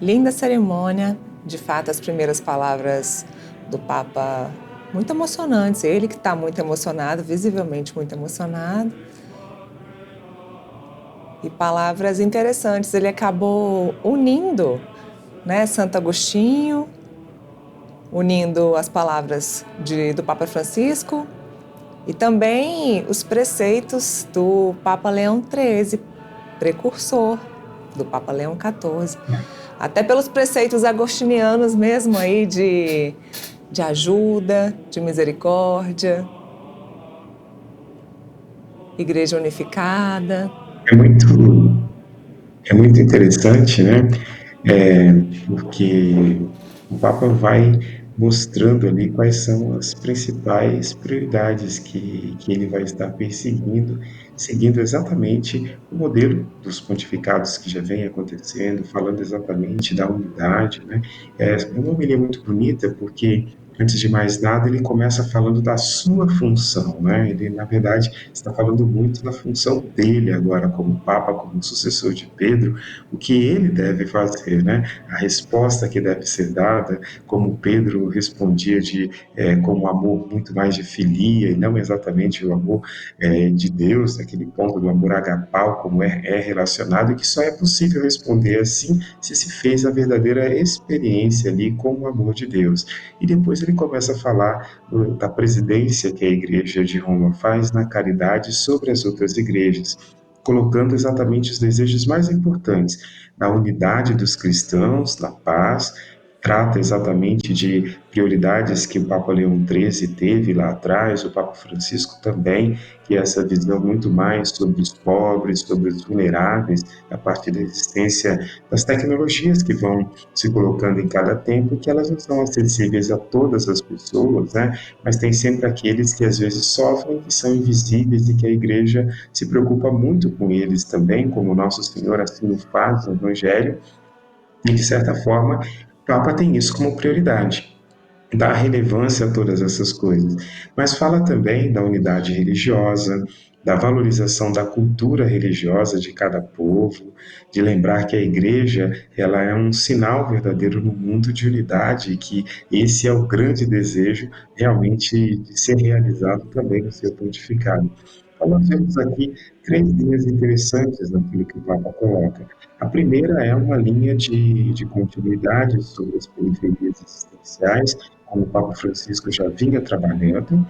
Linda cerimônia, de fato as primeiras palavras do Papa muito emocionantes, ele que está muito emocionado, visivelmente muito emocionado. E palavras interessantes, ele acabou unindo, né, Santo Agostinho, unindo as palavras do Papa Francisco e também os preceitos do Papa Leão XIII, precursor do Papa Leão XIV. Até pelos preceitos agostinianos mesmo aí de ajuda, de misericórdia, igreja unificada. É muito interessante, né? Porque o Papa vai mostrando ali quais são as principais prioridades que ele vai estar perseguindo, seguindo exatamente o modelo dos pontificados que já vem acontecendo, falando exatamente da unidade, né? É uma homilia muito bonita porque, antes de mais nada, ele começa falando da sua função, né? Ele, na verdade, está falando muito da função dele agora como Papa, como sucessor de Pedro, o que ele deve fazer, né? A resposta que deve ser dada, como Pedro respondia com um amor muito mais de filia e não exatamente o amor de Deus, aquele ponto do amor agapau, como é relacionado, e que só é possível responder assim se se fez a verdadeira experiência ali com o amor de Deus. E depois ele começa a falar da presidência que a Igreja de Roma faz na caridade sobre as outras igrejas, colocando exatamente os desejos mais importantes na unidade dos cristãos, na paz, trata exatamente de prioridades que o Papa Leão XIII teve lá atrás, o Papa Francisco também, que é essa visão muito mais sobre os pobres, sobre os vulneráveis, a partir da existência das tecnologias que vão se colocando em cada tempo, que elas não são acessíveis a todas as pessoas, né? Mas tem sempre aqueles que às vezes sofrem, que são invisíveis e que a Igreja se preocupa muito com eles também, como Nosso Senhor assim o faz no Evangelho, e de certa forma o Papa tem isso como prioridade, dá relevância a todas essas coisas, mas fala também da unidade religiosa, da valorização da cultura religiosa de cada povo, de lembrar que a igreja ela é um sinal verdadeiro no mundo de unidade e que esse é o grande desejo realmente de ser realizado também no seu pontificado. Então, nós vemos aqui três linhas interessantes naquilo que o Papa coloca. A primeira é uma linha de continuidade sobre as periferias existenciais, como o Papa Francisco já vinha trabalhando,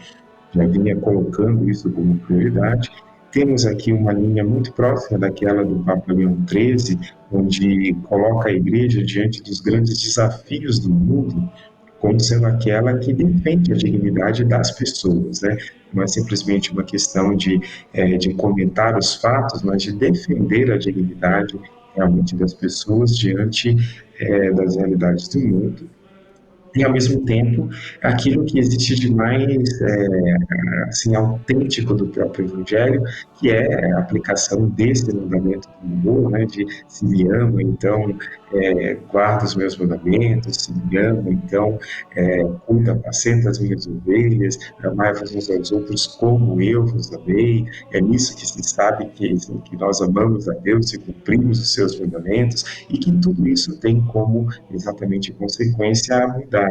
já vinha colocando isso como prioridade. Temos aqui uma linha muito próxima daquela do Papa Leão XIII, onde coloca a Igreja diante dos grandes desafios do mundo, como sendo aquela que defende a dignidade das pessoas, né? Não é simplesmente uma questão de comentar os fatos, mas de defender a dignidade realmente das pessoas diante das realidades do mundo e, ao mesmo tempo, aquilo que existe de mais assim, autêntico do próprio Evangelho, que é a aplicação desse mandamento do amor, né, de se me ama, então guarda os meus mandamentos, se me ama, então cuida, apacenta as minhas ovelhas, amai-vos uns aos outros como eu vos amei, é nisso que se sabe que nós amamos a Deus e cumprimos os seus mandamentos, e que tudo isso tem como exatamente consequência a unidade,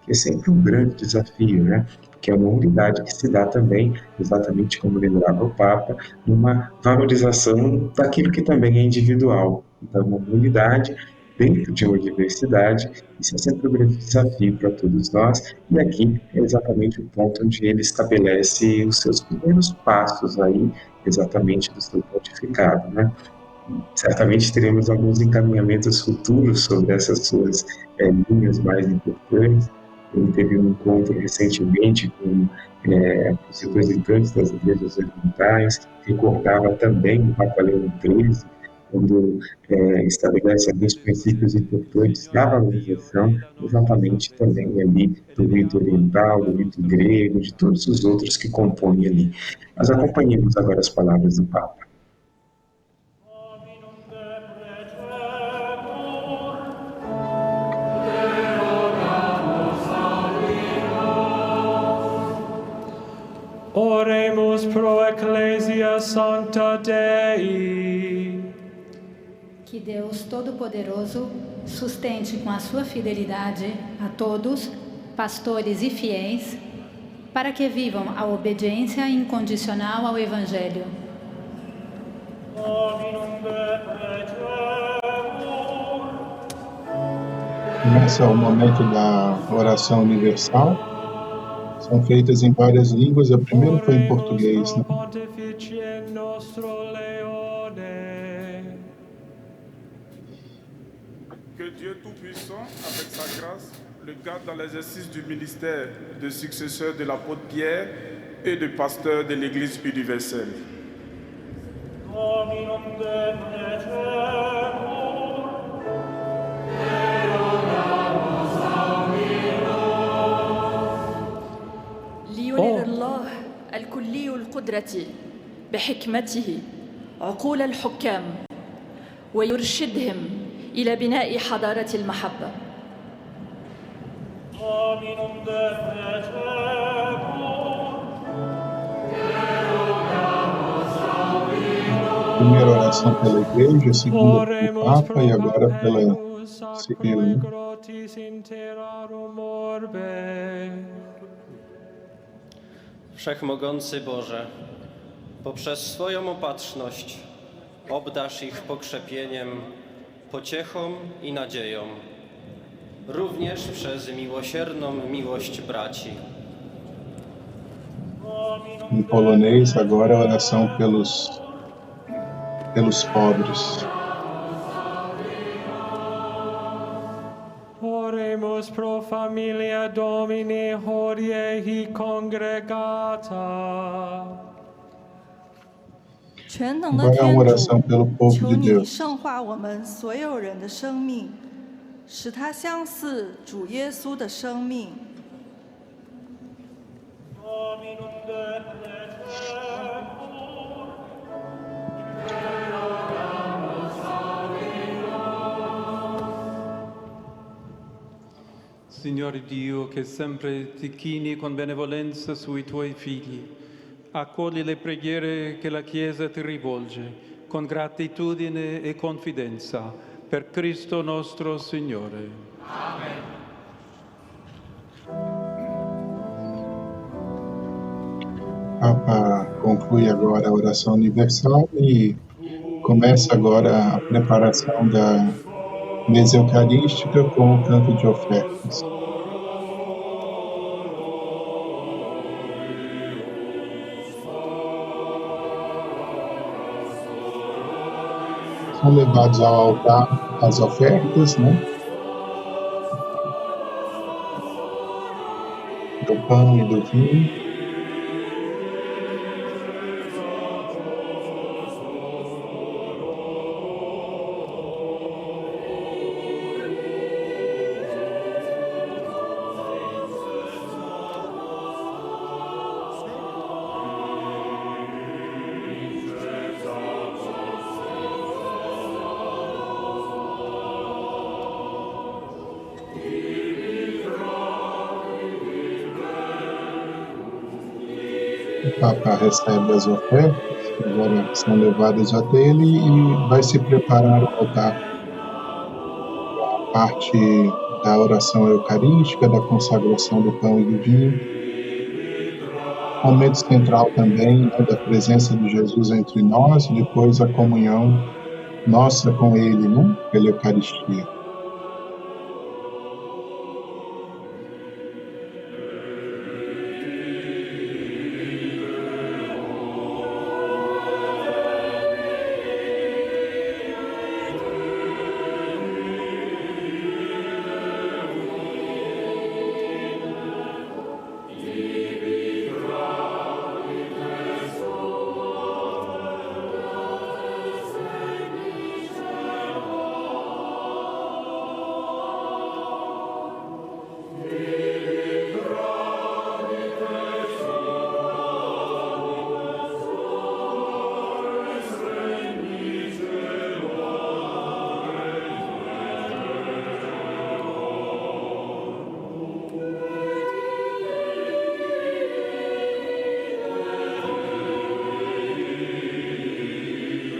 que é sempre um grande desafio, né? Que é uma unidade que se dá também, exatamente como lembrava o Papa, numa valorização daquilo que também é individual. Então, uma unidade dentro de uma diversidade, isso é sempre um grande desafio para todos nós, e aqui é exatamente o ponto onde ele estabelece os seus primeiros passos aí, exatamente do seu pontificado, né? Certamente teremos alguns encaminhamentos futuros sobre essas suas linhas mais importantes. Ele teve um encontro recentemente com os representantes das igrejas orientais, recordava também o Papa Leão XIII, quando estabelece alguns princípios importantes da valorização, exatamente também ali do rito oriental, do rito grego, de todos os outros que compõem ali. Mas acompanhemos agora as palavras do Papa. Oremus pro Ecclesia Sancta Dei. Que Deus Todo-Poderoso sustente com a sua fidelidade a todos, pastores e fiéis, para que vivam a obediência incondicional ao Evangelho. Começa o momento da oração universal. São feitas em várias línguas. A primeira foi em português, né? Que Dieu Tout-Puissant, avec sa grâce, le garde dans l'exercice du ministère de successeur de l'apôtre Pierre et de pasteur de l'Église universelle. لينر الله الكلي القدرة بحكمته عقول الحكام ويرشدهم إلى بناء حضارة المحبة. Primeira oração pela Igreja, segunda pelo Papa e agora pela civil, né? Wszechmogący Boże, poprzez swoją opatrzność obdarz ich pokrzepieniem, pociechą i nadzieją, również przez miłosierną miłość braci. Em polonês, agora a oração pelos pobres. Oremus pro familia Domini hodie congregata. 全能的 Agora a 天 oração 主， pelo povo 求 de 你 Deus. 圣化我们所有人的生命，使它相似主耶稣的生命。 Signore Dio, che sempre ti chini con benevolenza sui tuoi figli, accogli le preghiere che la Chiesa ti rivolge con gratitudine e confidenza per Cristo nostro Signore. Amen. O Papa conclui agora a oração universal e começa agora a preparação da mesa eucarística com o canto de ofertas. São levados ao altar as ofertas, né? Do pão e do vinho. O Papa recebe as ofertas, que agora são levadas até ele e vai se preparar o altar. A parte da oração eucarística, da consagração do pão e do vinho. Momento central também, né, da presença de Jesus entre nós e depois a comunhão nossa com ele, né, pela Eucaristia.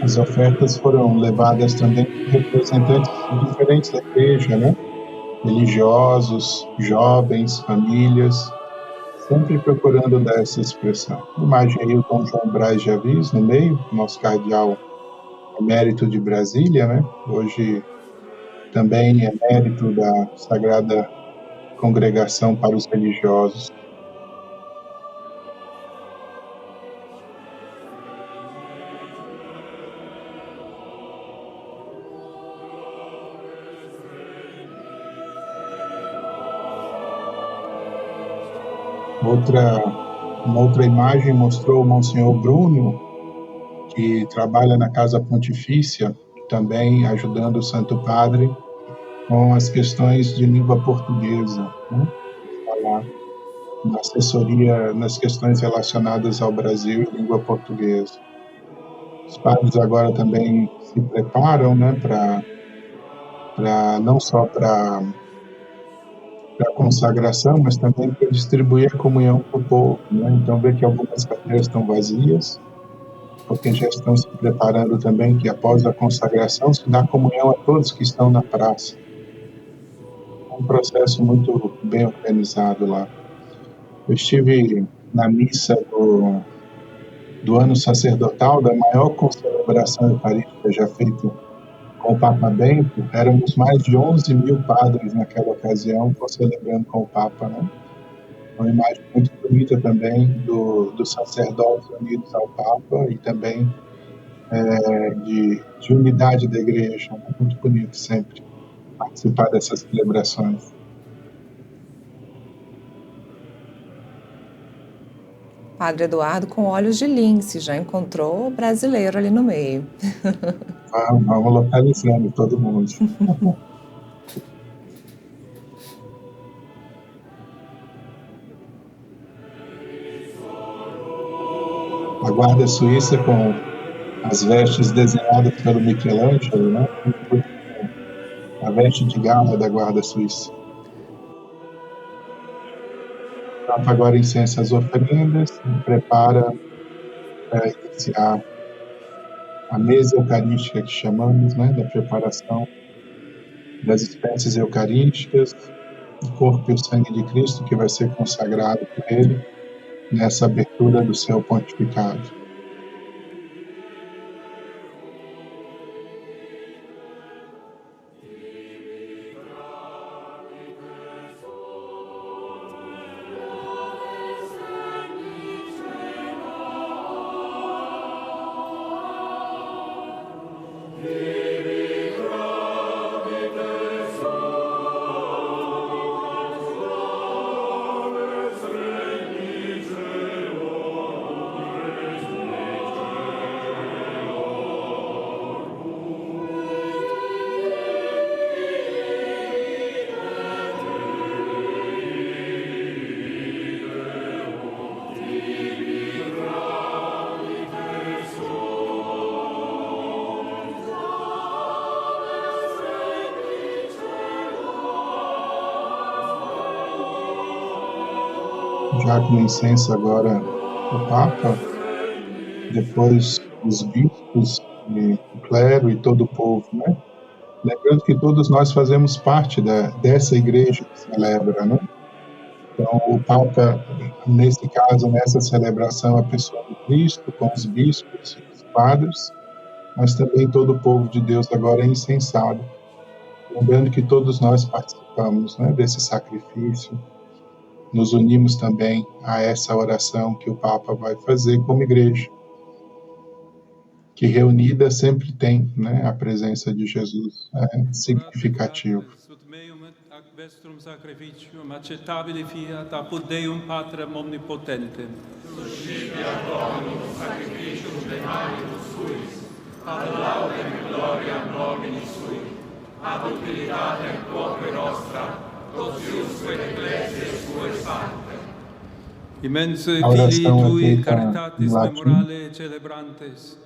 As ofertas foram levadas também por representantes diferentes da igreja, né? Religiosos, jovens, famílias, sempre procurando dar essa expressão. Imagem aí o Dom João Braz de Avis no meio, nosso cardeal emérito de Brasília, né? Hoje também emérito da Sagrada Congregação para os Religiosos. Uma outra imagem mostrou o Monsenhor Bruno, que trabalha na Casa Pontifícia, também ajudando o Santo Padre com as questões de língua portuguesa, né? Falar na assessoria nas questões relacionadas ao Brasil e língua portuguesa. Os padres agora também se preparam, né, para não só para a consagração, mas também para distribuir a comunhão para o povo, né? Então, vê que algumas cadeiras estão vazias, porque já estão se preparando também que após a consagração se dá comunhão a todos que estão na praça. É um processo muito bem organizado lá. Eu estive na missa do ano sacerdotal, da maior concelebração eucarística já feita com o Papa Bento. Éramos mais de 11 mil padres naquela ocasião, celebrando com o Papa, né? Uma imagem muito bonita também dos sacerdotes unidos ao Papa e também de unidade da igreja. Muito bonito sempre participar dessas celebrações. Padre Eduardo com olhos de lince, já encontrou o brasileiro ali no meio. Vamos localizando todo mundo. A guarda suíça com as vestes desenhadas pelo Michelangelo, né? A veste de gala da guarda suíça. O Papa agora incensa as oferendas e prepara para iniciar a mesa eucarística que chamamos, né, da preparação das espécies eucarísticas, o corpo e o sangue de Cristo que vai ser consagrado por ele nessa abertura do seu pontificado. Já com incenso agora o Papa, depois os bispos, o clero e todo o povo, né? Lembrando que todos nós fazemos parte dessa igreja que celebra, né? Então, o Papa, nesse caso, nessa celebração, a pessoa de Cristo, com os bispos e os padres, mas também todo o povo de Deus agora é incensado. Lembrando que todos nós participamos, né, desse sacrifício, nos unimos também a essa oração que o Papa vai fazer como igreja, que reunida sempre tem, né, a presença de Jesus, é significativo. Vestrum sacrificium acceptabile fiat apud Deum Patrem omnipotente. Suscipia Dominus sacrificium de maritus suis, ad laudem et gloriam nomini sui, ad utilitatem quoque nostra, totiusque ecclesiae suae sanctae. Immense filii tui caritatis memorale celebrantes,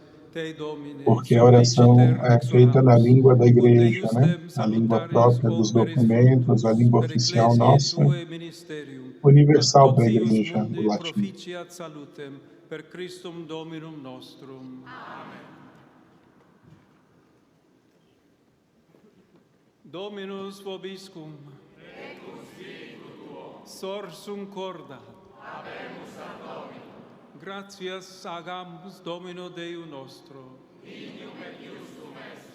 porque a oração é feita na língua da igreja, né? A língua própria dos documentos, a língua oficial nossa, universal para a igreja, o latim. Dominus vobiscum. Sorsum corda. Habemus ad Domino. Gratias agamus Domino Deo nostro. Dignum et justum est.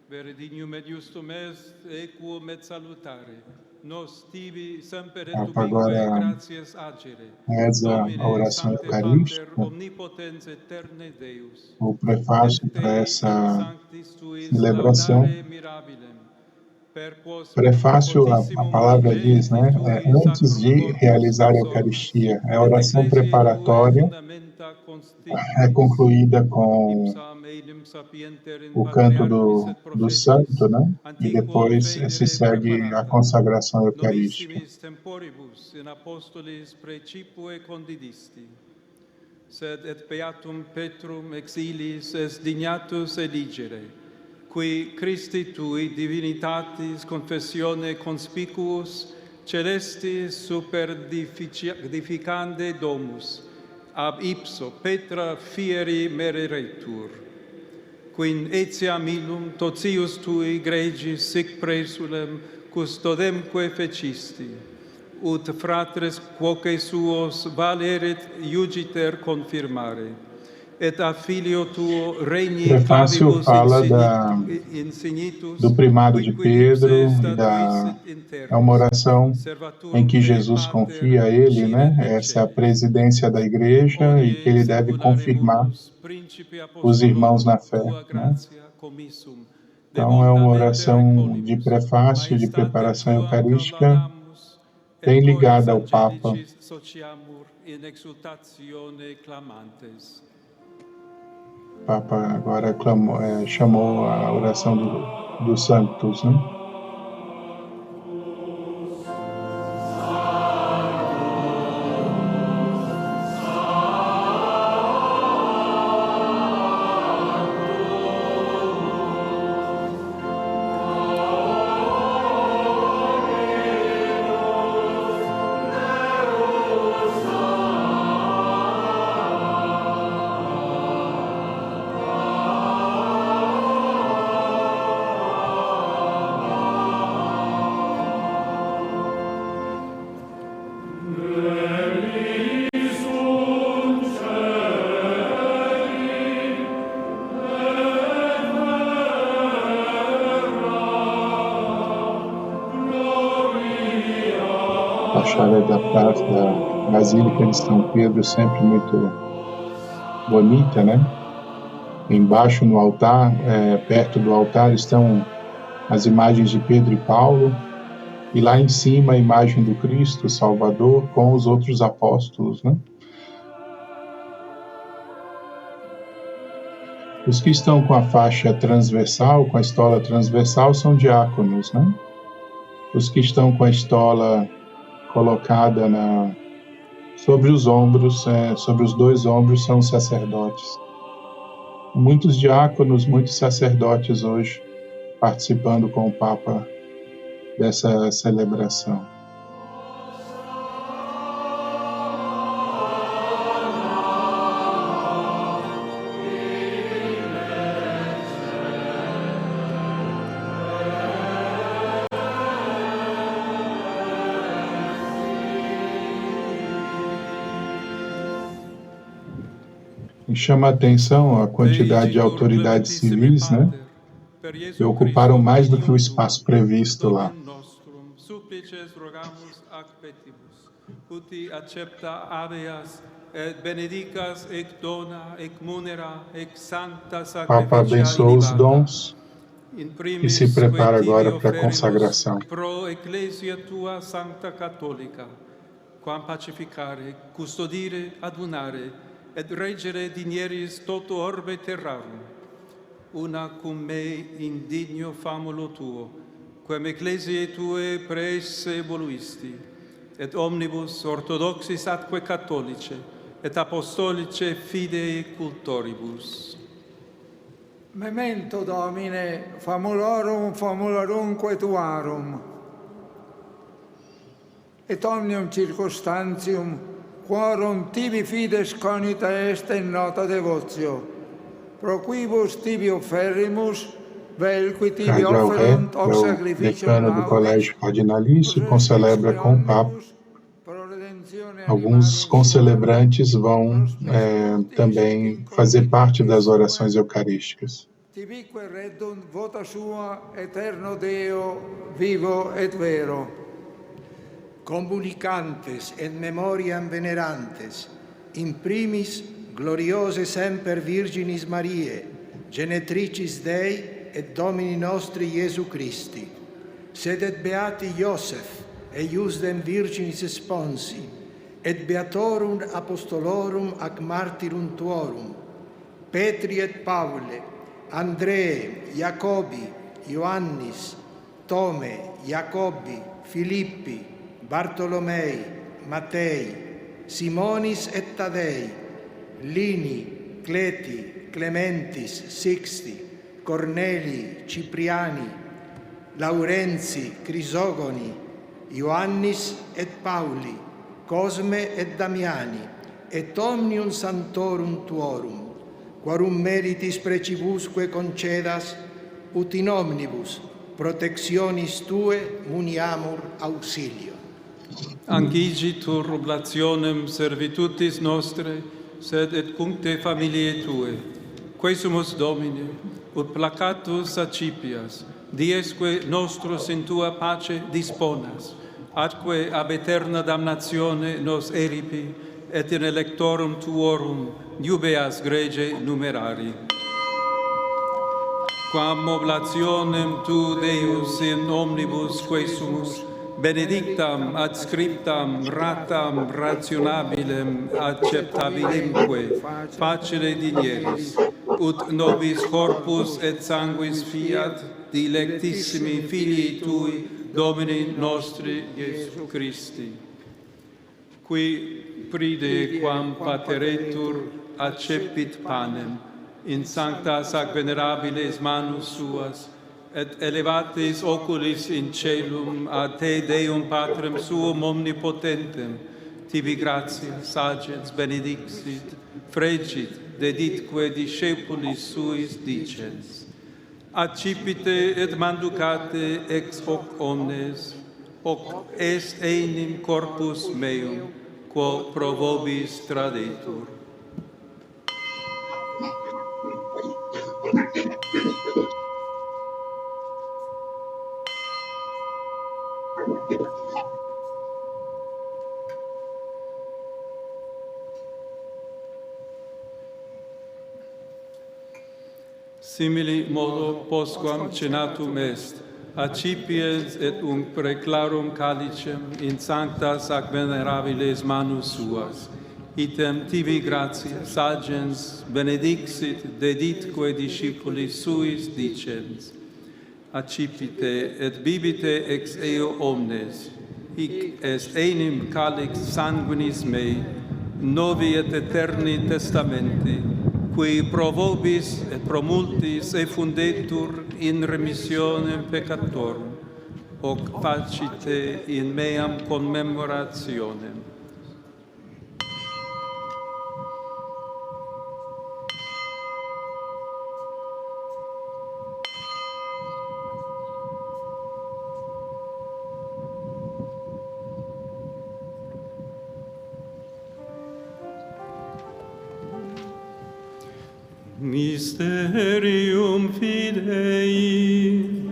Vere dignum et justum est, equum et salutare. Nos tibi semper et Papa ubique agora gratias agere. reza a oração Sancte eucarística, Pater, omnipotens eterne Deus. o prefácio para essa celebração. Prefácio, a palavra diz, né? Antes de realizar a Eucaristia, a oração preparatória é concluída com o canto do santo, né? E depois se segue a consagração eucarística. Sed et beatum Petrum exilis est dignatus eligere, qui Christi tui divinitatis confessione conspicuus celestis superdificande domus, ab ipso Petra fieri mereretur, quin etiam illum totius tui gregis sic praesulem custodemque fecisti, ut fratres quoque suos valeret iugiter confirmare, et a filio tuo regni Prefácio fala do primado de Pedro e é uma oração em que Jesus confia a ele, né? Essa é a presidência da igreja e que ele deve confirmar os irmãos na fé, né? Então é uma oração de prefácio, de preparação eucarística, bem ligada ao Papa. O Papa agora chamou a oração dos santos, né? A chave da Basílica de São Pedro sempre muito bonita, né? Embaixo no altar, perto do altar, estão as imagens de Pedro e Paulo, e lá em cima a imagem do Cristo Salvador com os outros apóstolos, né? Os que estão com a faixa transversal, com a estola transversal, são diáconos, né? Os que estão com a estola colocada sobre os ombros, sobre os dois ombros, são sacerdotes. Muitos diáconos, muitos sacerdotes hoje participando com o Papa dessa celebração. E chama a atenção a quantidade de autoridades civis, né, que ocuparam mais do que o espaço previsto lá. O Papa abençoou os dons e se prepara agora para a consagração. Pro ecclesia tua sancta catholica, quam pacificare, custodire, adunare, et regere digneris toto orbe terrarum, una cum me indigno famulo tuo, quem ecclesiae tue praesse voluisti, et omnibus orthodoxis atque catholice, et apostolice fidei cultoribus. Memento Domine, famulorumque tuarum, et omnium circumstantium, quorum tibi fides conita est in nota devotio, pro quibus tibi offerrimus Cardeal Ré, que é o decano do Colégio Cardinalício, concelebra com o Papa. Alguns concelebrantes vão também fazer parte das orações eucarísticas. Tibique reddunt vota sua, eterno Deo, vivo et vero. Comunicantes et memoriam venerantes, in primis gloriose semper Virginis Mariae, genetricis Dei et Domini nostri Iesu Christi, sed et beati Iosef, eiusdem Virginis sponsi, et beatorum apostolorum ac martyrum tuorum, Petri et Paule, Andree, Jacobi, Ioannis, Tome, Jacobi, Filippi, Bartolomei, Mattei, Simonis et Tadei, Lini, Cleti, Clementis, Sixti, Corneli, Cipriani, Laurenzi, Crisogoni, Ioannis et Pauli, Cosme et Damiani, et omnium santorum tuorum, quorum meritis precibusque concedas, ut in omnibus protectionis tue muniamur auxilio. Angigitur oblationem servitutis nostre, sed et cuncte familiae tue, quae sumus Domine, ut placatus accipias, diesque nostros in tua pace disponas, atque ab aeterna damnatione nos eripi, et in electorum tuorum iubeas grege numerari. Quam oblationem tu, Deus, in omnibus quae sumus, benedictam, adscriptam, ratam, rationabilem, acceptabilimque, facile dinieris, ut nobis corpus et sanguis fiat, dilectissimi filii tui, Domini nostri Iesu Christi, qui pride quam pateretur accepit panem, in sanctas ac venerabiles manus suas, et elevatis oculis in celum a te Deum Patrem suum omnipotentem, tibi gratia, sagens, benedixit, fregit, deditque discepulis suis dicens. Accipite et manducate ex hoc omnes, hoc est enim corpus meum, quo pro vobis tradetur. Simili modo postquam cenatum est, accipiens et preclarum calicem in sanctas ac venerabiles manus suas, item tibi gratia, sagens, benedixit, deditque discipulis suis dicens. Accipite et bibite ex eo omnes, hic est enim calix sanguinis mei, novi et eterni testamenti, qui pro vobis et pro multis effundetur in remissionem peccatorum, hoc facite in meam commemorationem. Mysterium Fidei.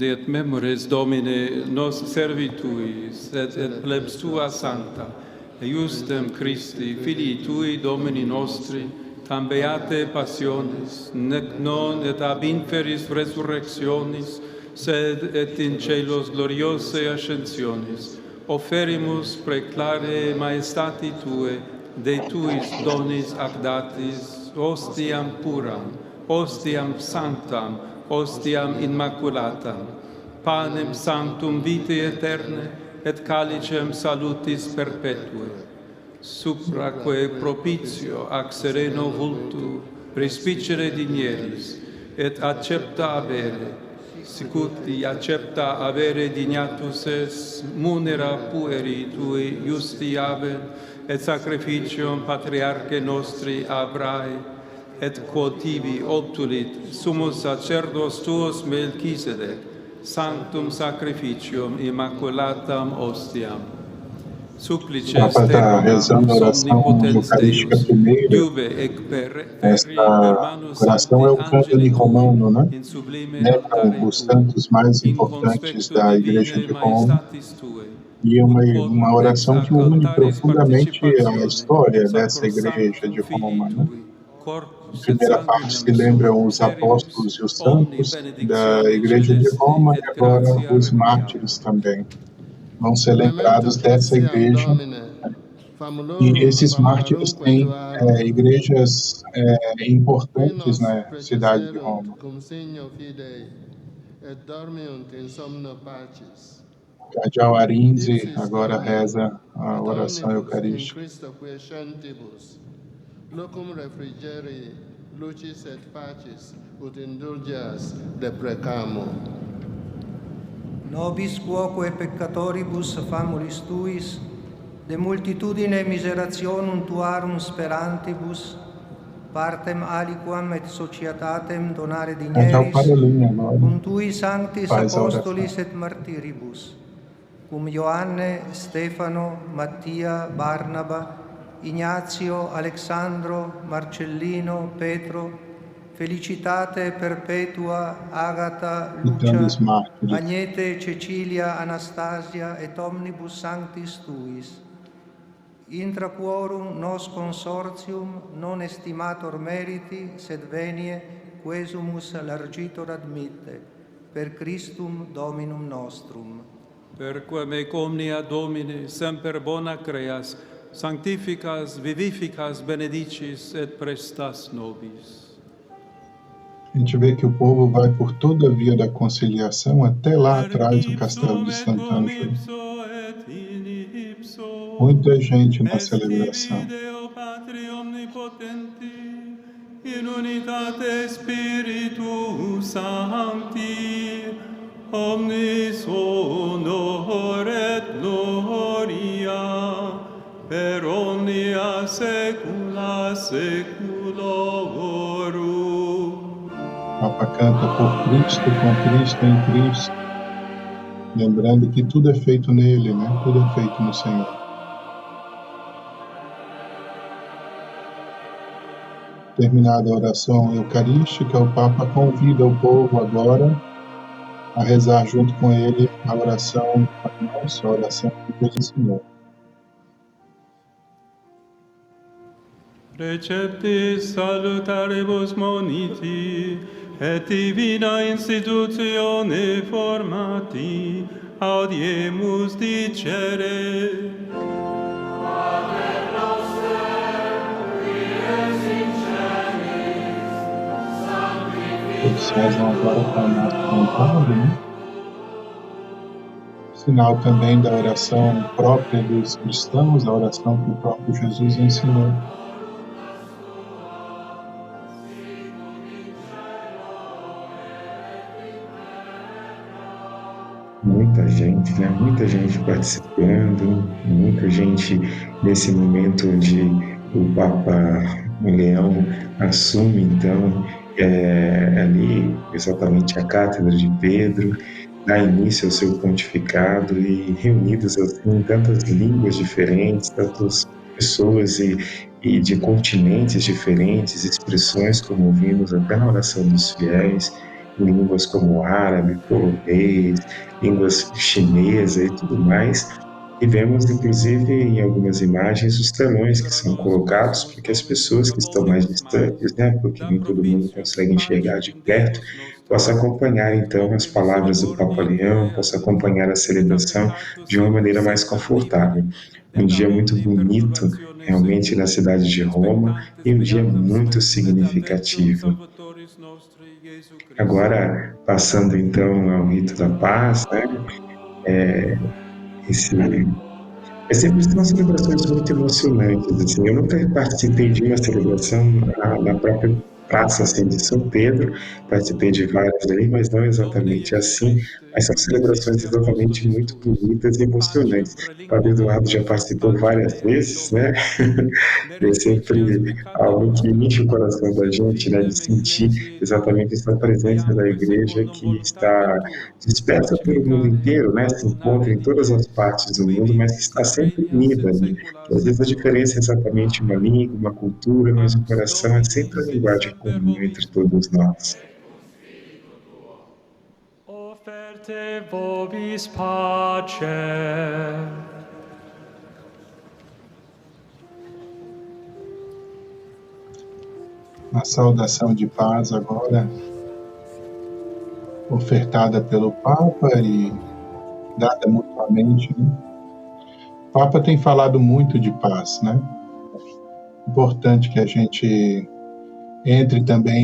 Et memores Domine nos servituis et plebs tua sancta, eiusdem Christi, Filii tui, Domini nostri, tam beate passionis, nec non et ab inferis resurrectionis, sed et in celos gloriose ascensionis, offerimus preclare maestati tue, de tuis donis ac datis, ostiam puram, ostiam sanctam, ostiam immaculatam, panem sanctum vitae eterne, et calicem salutis perpetue, supraque propitio ac sereno vultu respicere digneris, et accepta avere, sicuti accepta avere dignatus es munera pueri tui justi aven, et sacrificium patriarche nostri Abrae, et quod tibi obtulit summus sacerdos tuos Melchisedec, sanctum sacrificium immaculatam ostiam. Supplices Papa te está rogamus rezando a oração omnipotens eucarística Deus, primeira. iube ec per Esta manus oração é o sancti cânone angeli romano, né? in sublime Lembram altare os tuo, santos mais in importantes conspecto da Igreja divinae de Roma, majestatis tuae, e ut uma quod oração ex que ac une altaris profundamente a participatione história dessa Igreja sacrosanctum de Filii Roma, né? tui, Em corpus et primeira parte se sanguinem lembram os sufferimus, apóstolos e os omni santos da benedictione Igreja de celesti Roma e et agora gratia os requiabat. mártires também vão ser Memento lembrados dessa Christiam igreja. Domine, E famulorum esses mártires famarumque têm tuarum, igrejas qui importantes nos na cidade de preceserunt Roma. cum signo fidei, et dormiunt in somno pacis. Cardeal Arinze Ipsis agora Domini, reza a et oração omnibus in eucarística. Christo quiescentibus, locum refrigeri, lucis et pacis, ut indulgias deprecamo. Nobis quoque peccatoribus famulis tuis, de multitudine miserationum tuarum sperantibus, partem aliquam et societatem donare Cardeal digneris, Parolin agora cum tui sanctis faz a apostolis oração. et martiribus, cum Ioanne, Stefano, Mattia, Barnaba, Ignazio, Alexandro, Marcellino, Petro, Felicitate perpetua, Agata, Citando Lucia, os mártires. Agnete, Cecilia, Anastasia et omnibus sanctis tuis. Intra quorum nos consortium non estimator meriti, sed venie quesumus largitor admitte, per Christum Dominum nostrum. Perquam ec omnia Domine semper bona creas, sanctificas, vivificas, benedicis et prestas nobis. A gente vê que o povo vai por toda a via da conciliação até lá atrás do Castelo de Sant'Angelo. Muita gente na celebração. In unitate Spiritus Sancti, omnis honor et gloria, per omnia saecula saeculorum. O Papa canta por Cristo, com Cristo, em Cristo. Lembrando que tudo é feito nele, né? Tudo é feito no Senhor. Terminada a oração eucarística, o Papa convida o povo agora a rezar junto com ele a oração Pai Nosso, a oração que Deus ensinou. Receptis salutaribus moniti, et divina institutione formati, audiemus dicere. Eles rezam agora com a nossa vontade, né? Sinal também da oração própria dos cristãos, a oração que o próprio Jesus ensinou. Muita gente, né? Muita gente participando, muita gente nesse momento onde o Papa Leão assume, então, ali exatamente a Cátedra de Pedro, dá início ao seu pontificado e reunidos assim, tantas línguas diferentes, tantas pessoas e de continentes diferentes, expressões como ouvimos até na oração dos fiéis, línguas como árabe, polonês, línguas chinesa e tudo mais. E vemos, inclusive, em algumas imagens, os telões que são colocados para que as pessoas que estão mais distantes, né, porque nem todo mundo consegue enxergar de perto, possam acompanhar, então, as palavras do Papa Leão, possam acompanhar a celebração de uma maneira mais confortável. Um dia muito bonito, realmente, na cidade de Roma, e um dia muito significativo. Agora, passando, então, ao rito da paz, né, Mas sempre são celebrações muito emocionantes, assim. Eu nunca participei de uma celebração na própria praça, assim, de São Pedro. Participei de várias ali, mas não exatamente assim. Mas são celebrações exatamente muito bonitas e emocionantes. O Padre Eduardo já participou várias vezes, né? É sempre algo que enche o coração da gente, né? De sentir exatamente essa presença da igreja que está dispersa pelo mundo inteiro, né? Se encontra em todas as partes do mundo, mas que está sempre unida ali. Que às vezes a diferença é exatamente uma língua, uma cultura, mas o coração é sempre a linguagem comum entre todos nós. Offerte vobis pace. A saudação de paz agora, ofertada pelo Papa e dada mutuamente, né? O Papa tem falado muito de paz, né? Importante que a gente entre também